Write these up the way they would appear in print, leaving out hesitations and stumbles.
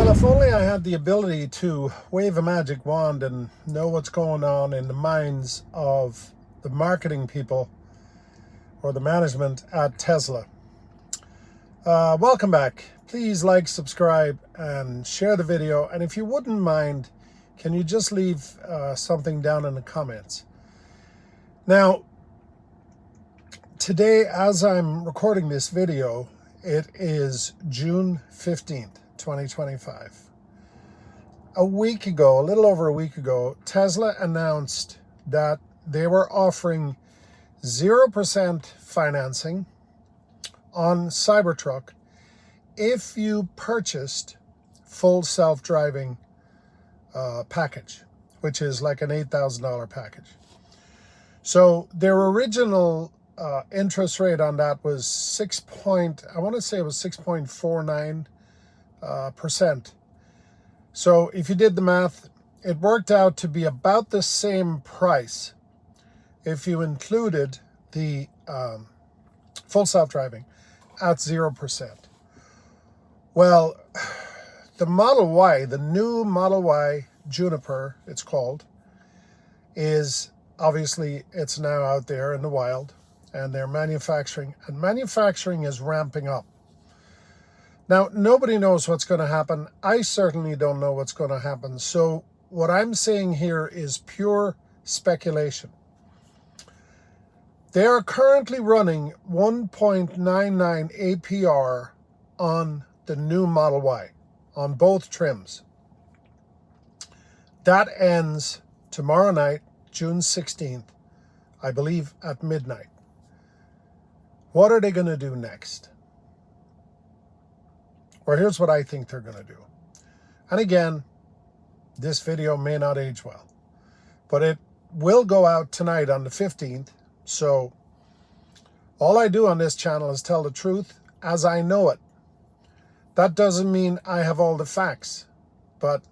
Well, if only I had the ability to wave a magic wand and know what's going on in the minds of the marketing people or the management at Tesla. Welcome back. Please like, subscribe, and share the video. And if you wouldn't mind, can you just leave something down in the comments? Now, today, as I'm recording this video, it is June 15th, 2025. A week ago, a little over a week ago, Tesla announced that they were offering 0% financing on Cybertruck if you purchased full self-driving package, which is like an $8,000 package. So their original interest rate on that was 6.49%. So if you did the math, it worked out to be about the same price if you included the full self-driving at 0%. Well, the Model Y, the new Model Y Juniper, it's called, is obviously, it's now out there in the wild, and they're manufacturing, and manufacturing is ramping up. Now, nobody knows what's going to happen. I certainly don't know what's going to happen. So what I'm saying here is pure speculation. They are currently running 1.99 APR on the new Model Y, on both trims. That ends tomorrow night, June 16th, I believe at midnight. What are they going to do next? Well, here's what I think they're going to do. And again, this video may not age well, but it will go out tonight on the 15th. So all I do on this channel is tell the truth as I know it. That doesn't mean I have all the facts, but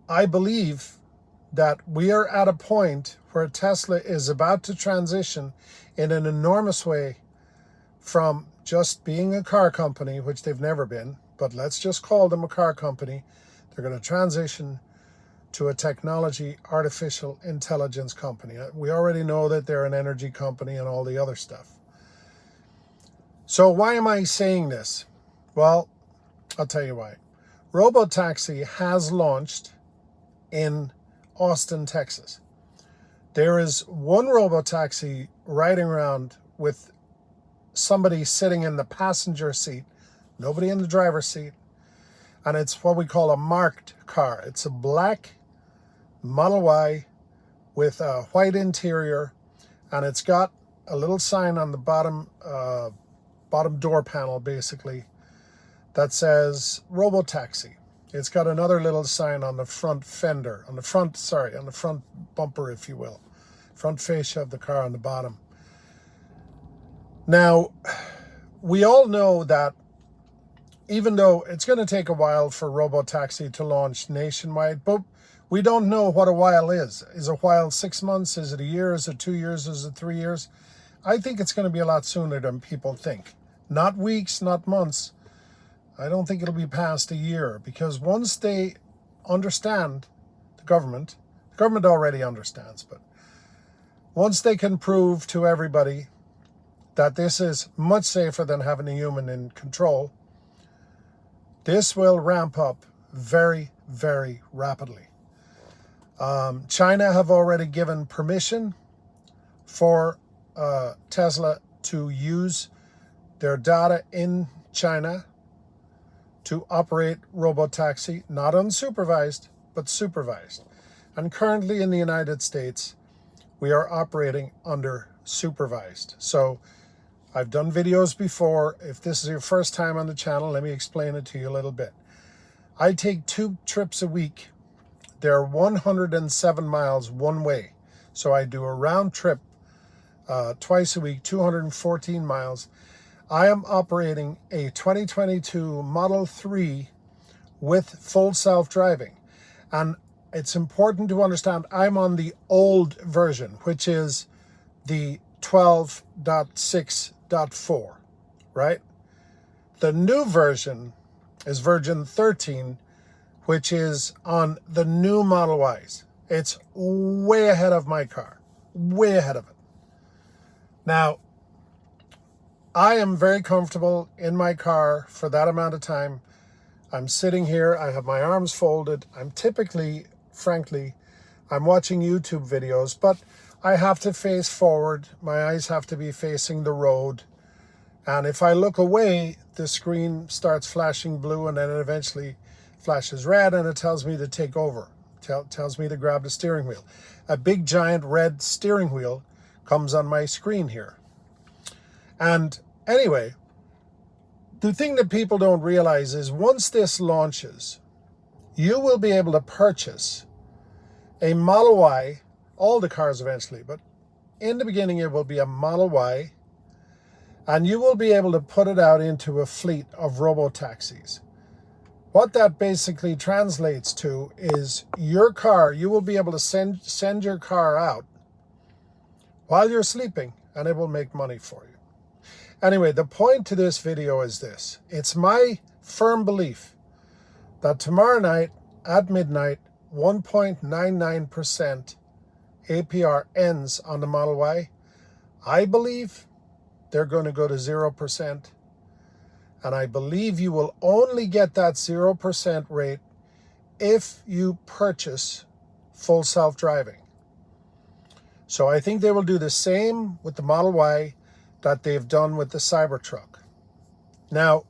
I believe that we are at a point where Tesla is about to transition in an enormous way from just being a car company, which they've never been, but let's just call them a car company. They're going to transition to a technology, artificial intelligence company. We already know that they're an energy company and all the other stuff. So why am I saying this? Well, I'll tell you why. Robotaxi has launched in Austin, Texas. There is one Robotaxi riding around with somebody sitting in the passenger seat, nobody in the driver's seat, and it's what we call a marked car. It's a black Model Y with a white interior, and it's got a little sign on the bottom door panel, basically, that says Robotaxi. It's got another little sign on the front fender, on the front bumper, if you will, front fascia of the car on the bottom. Now, we all know that even though it's going to take a while for Robotaxi to launch nationwide, but we don't know what a while is. Is a while 6 months? Is it a year? Is it 2 years? Is it 3 years? I think it's going to be a lot sooner than people think. Not weeks, not months. I don't think it'll be past a year, because once they understand, the government already understands, but once they can prove to everybody that this is much safer than having a human in control, this will ramp up very, very rapidly. China have already given permission for Tesla to use their data in China to operate Robotaxi, not unsupervised, but supervised. And currently in the United States, we are operating under supervised. So I've done videos before. If this is your first time on the channel, let me explain it to you a little bit. I take 2 trips a week. They're 107 miles one way. So I do a round trip twice a week, 214 miles. I am operating a 2022 Model 3 with full self-driving. And it's important to understand I'm on the old version, which is the 12.6.4, right? The new version is version 13, which is on the new Model Ys. It's way ahead of my car, way ahead of it. Now, I am very comfortable in my car for that amount of time. I'm sitting here, I have my arms folded. I'm typically, frankly, I'm watching YouTube videos, but I have to face forward. My eyes have to be facing the road. And if I look away, the screen starts flashing blue and then it eventually flashes red and it tells me to take over. Tells me to grab the steering wheel. A big giant red steering wheel comes on my screen here. And anyway, the thing that people don't realize is once this launches, you will be able to purchase a Model Y, all the cars eventually, but in the beginning it will be a Model Y, and you will be able to put it out into a fleet of robotaxis. What that basically translates to is your car, you will be able to send your car out while you're sleeping, and it will make money for you. Anyway, the point to this video is this. It's my firm belief that tomorrow night at midnight, 1.99% APR ends on the Model Y. I believe they're going to go to 0%. And I believe you will only get that 0% rate if you purchase full self-driving. So I think they will do the same with the Model Y that they've done with the Cybertruck. Now,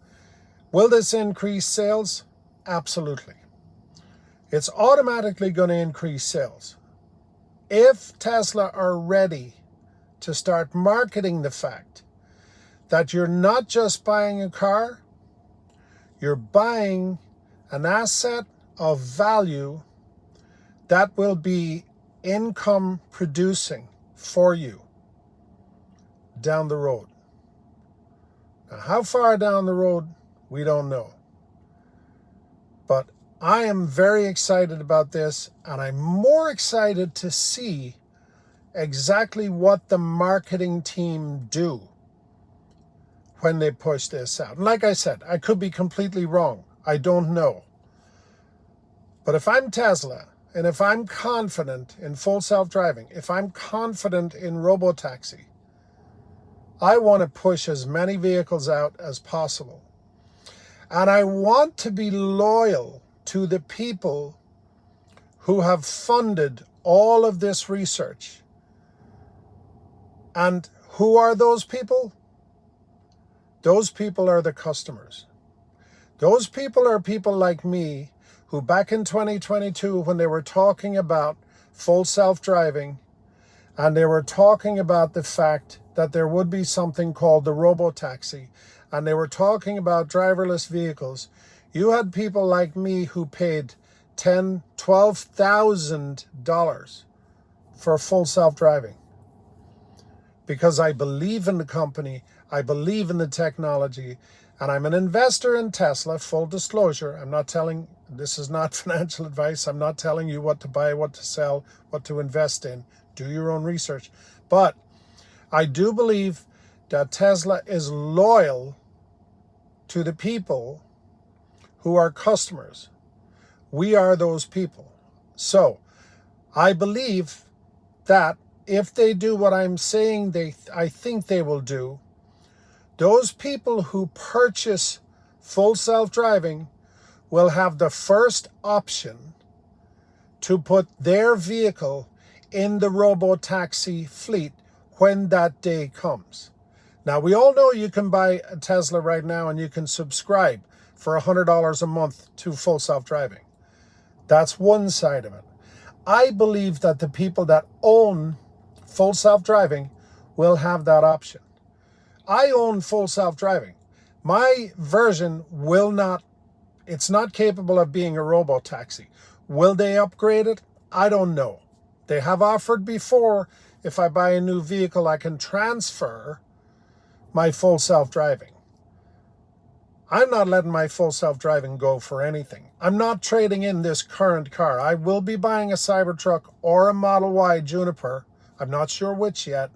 will this increase sales? Absolutely. It's automatically going to increase sales. If Tesla are ready to start marketing the fact that you're not just buying a car, you're buying an asset of value that will be income producing for you down the road. Now, how far down the road, we don't know. But I am very excited about this, and I'm more excited to see exactly what the marketing team do when they push this out. And like I said, I could be completely wrong. I don't know. But if I'm Tesla, and if I'm confident in full self-driving, if I'm confident in Robotaxi, I want to push as many vehicles out as possible. And I want to be loyal to the people who have funded all of this research. And who are those people? Those people are the customers. Those people are people like me who back in 2022, when they were talking about full self-driving, and they were talking about the fact that there would be something called the Robotaxi, and they were talking about driverless vehicles, you had people like me who paid $10,000, $12,000 for full self-driving. Because I believe in the company, I believe in the technology, and I'm an investor in Tesla, full disclosure. This is not financial advice. I'm not telling you what to buy, what to sell, what to invest in. Do your own research. But I do believe that Tesla is loyal to the people who are customers. We are those people. So I believe that if they do what I'm saying I think they will do, those people who purchase full self-driving will have the first option to put their vehicle in the Robotaxi fleet when that day comes. Now, we all know you can buy a Tesla right now and you can subscribe for $100 a month to full self-driving. That's one side of it. I believe that the people that own full self-driving will have that option. I own full self-driving. My version it's not capable of being a Robotaxi. Will they upgrade it? I don't know. They have offered before, if I buy a new vehicle, I can transfer my full self-driving. I'm not letting my full self-driving go for anything. I'm not trading in this current car. I will be buying a Cybertruck or a Model Y Juniper. I'm not sure which yet.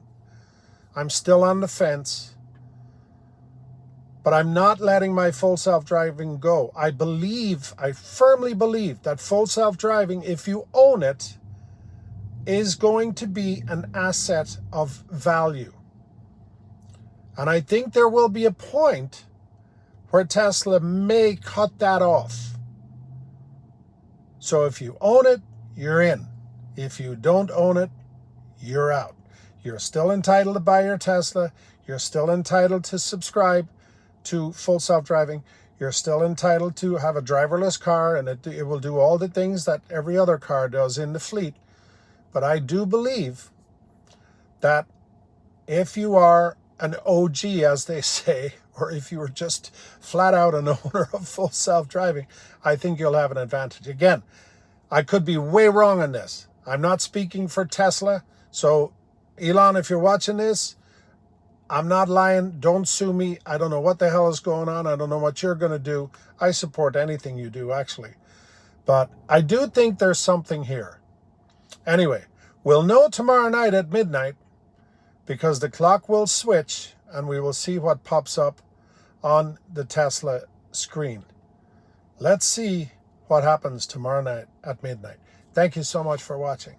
I'm still on the fence. But I'm not letting my full self-driving go. I firmly believe that full self-driving, if you own it, is going to be an asset of value. And I think there will be a point where Tesla may cut that off. So if you own it, you're in. If you don't own it, you're out. You're still entitled to buy your Tesla. You're still entitled to subscribe to full self-driving. You're still entitled to have a driverless car, and it will do all the things that every other car does in the fleet. But I do believe that if you are an OG, as they say, or if you are just flat out an owner of full self-driving, I think you'll have an advantage. Again, I could be way wrong on this. I'm not speaking for Tesla. So, Elon, if you're watching this, I'm not lying. Don't sue me. I don't know what the hell is going on. I don't know what you're going to do. I support anything you do, actually. But I do think there's something here. Anyway, we'll know tomorrow night at midnight, because the clock will switch and we will see what pops up on the Tesla screen. Let's see what happens tomorrow night at midnight. Thank you so much for watching.